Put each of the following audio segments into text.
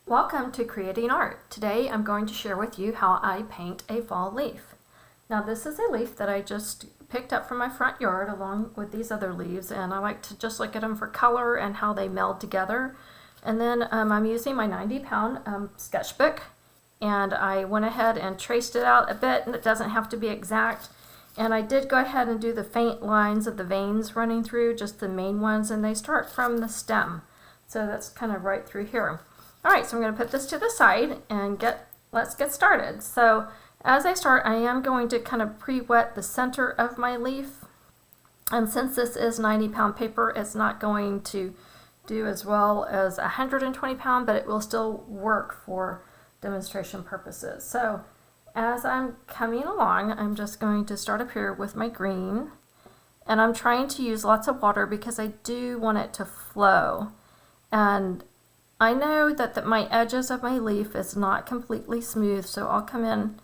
Welcome to Creating Art. Today I'm going to share with you how I paint a fall leaf. Now this is a leaf that I just picked up from my front yard along with these other leaves, and I like to just look at them for color and how they meld together. And then I'm using my 90-pound sketchbook, and I went ahead and traced it out a bit, and it doesn't have to be exact. And I did go ahead and do the faint lines of the veins running through, just the main ones, and they start from the stem. So that's kind of right through here. Alright, so I'm going to put this to the side and let's get started. So as I start, I am going to kind of pre-wet the center of my leaf. And since this is 90-pound paper, it's not going to do as well as 120-pound, but it will still work for demonstration purposes. So as I'm coming along, I'm just going to start up here with my green. And I'm trying to use lots of water because I do want it to flow. And I know that my edges of my leaf is not completely smooth, so I'll come in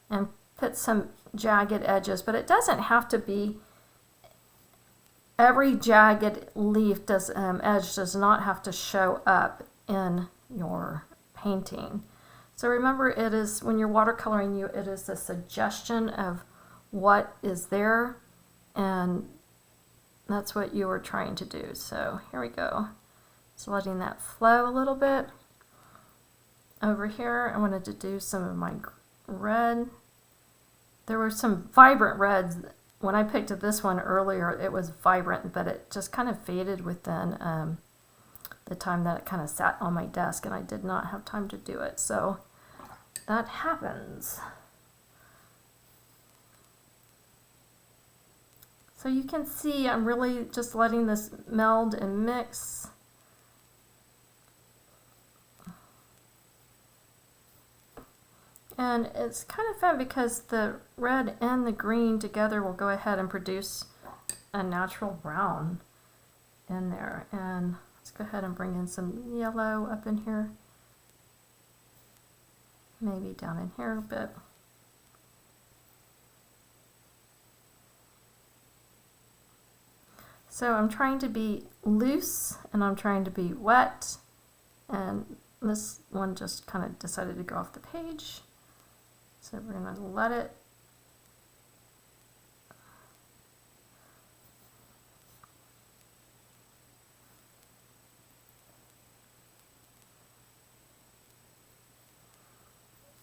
and put some jagged edges, but it doesn't have to be. Every jagged leaf edge does not have to show up in your painting. So remember, it is, when you're watercoloring, it is a suggestion of what is there, and that's what you are trying to do. So here we go. So letting that flow a little bit. Over here, I wanted to do some of my red. There were some vibrant reds. When I picked this one earlier, it was vibrant, but it just kind of faded within the time that it kind of sat on my desk, and I did not have time to do it. So that happens. So you can see I'm really just letting this meld and mix. And it's kind of fun because the red and the green together will go ahead and produce a natural brown in there. And let's go ahead and bring in some yellow up in here. Maybe down in here a bit. So I'm trying to be loose and I'm trying to be wet. And this one just kind of decided to go off the page. So we're going to let it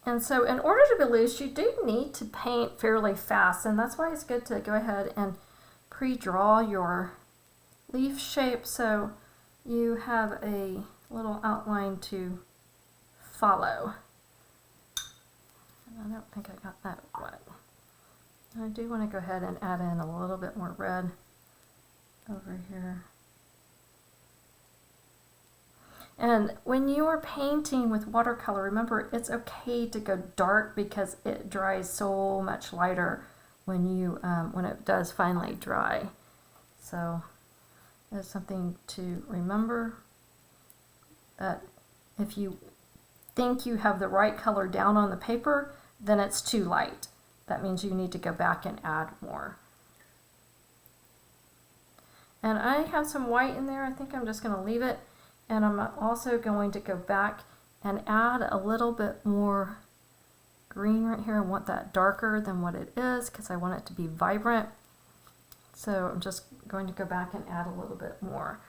and so in order to be loose, you do need to paint fairly fast, and that's why it's good to go ahead and pre-draw your leaf shape so you have a little outline to follow. I don't think I got that wet. I do want to go ahead and add in a little bit more red over here. And when you are painting with watercolor, remember it's okay to go dark because it dries so much lighter when it does finally dry. So there's something to remember, that if you think you have the right color down on the paper, then it's too light. That means you need to go back and add more. And I have some white in there. I think I'm just going to leave it. And I'm also going to go back and add a little bit more green right here. I want that darker than what it is because I want it to be vibrant. So I'm just going to go back and add a little bit more.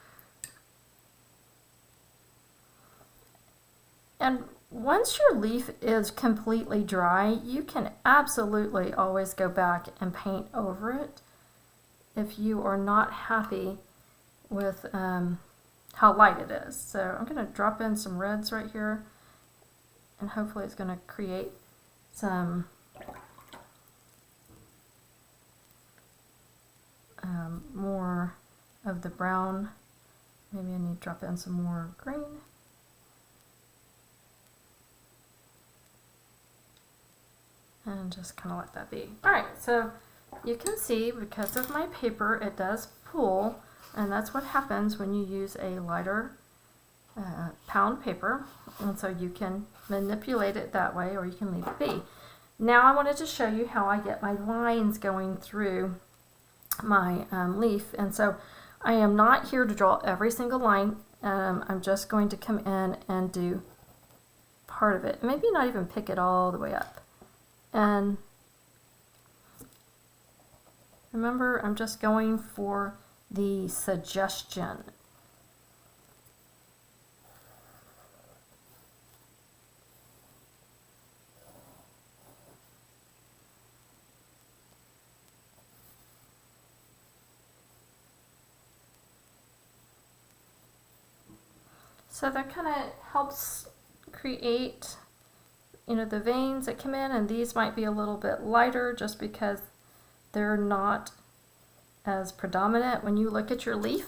And once your leaf is completely dry, you can absolutely always go back and paint over it if you are not happy with how light it is. So I'm going to drop in some reds right here, and hopefully it's going to create some more of the brown. Maybe I need to drop in some more green. And just kind of let that be. Alright, so you can see because of my paper it does pool, and that's what happens when you use a lighter pound paper, and so you can manipulate it that way or you can leave it be. Now I wanted to show you how I get my lines going through my leaf, and so I am not here to draw every single line. I'm just going to come in and do part of it. Maybe not even pick it all the way up. And remember, I'm just going for the suggestion. So that kind of helps create, you know, the veins that come in, and these might be a little bit lighter just because they're not as predominant when you look at your leaf.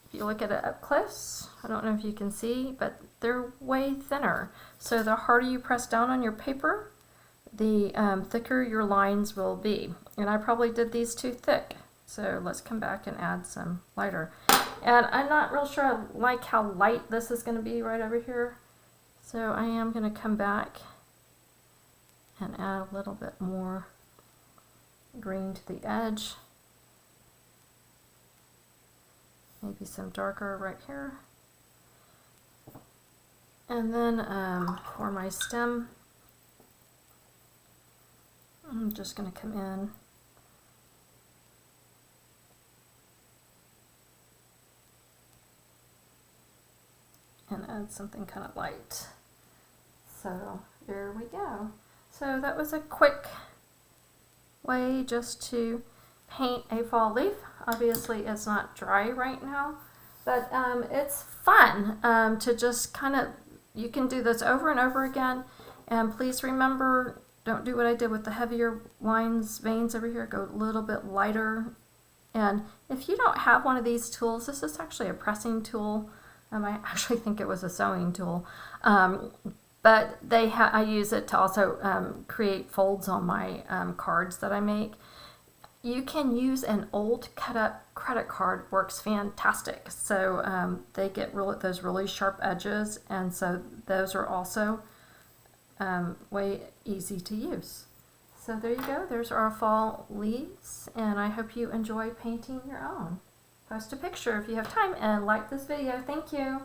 If you look at it up close, I don't know if you can see, but they're way thinner. So the harder you press down on your paper, the thicker your lines will be. And I probably did these too thick. So let's come back and add some lighter. And I'm not real sure I like how light this is going to be right over here. So I am going to come back and add a little bit more green to the edge. Maybe some darker right here. And then for my stem, I'm just going to come in and add something kind of light. So there we go. So that was a quick way just to paint a fall leaf. Obviously it's not dry right now, but it's fun to just kind of, you can do this over and over again. And please remember, don't do what I did with the heavier lines, veins over here. Go a little bit lighter. And if you don't have one of these tools, this is actually a pressing tool. I actually think it was a sewing tool, but I use it to also create folds on my cards that I make. You can use an old cut up credit card, works fantastic. So they get those really sharp edges, and so those are also way easy to use. So there you go, there's our fall leaves, and I hope you enjoy painting your own. Post a picture if you have time and like this video. Thank you.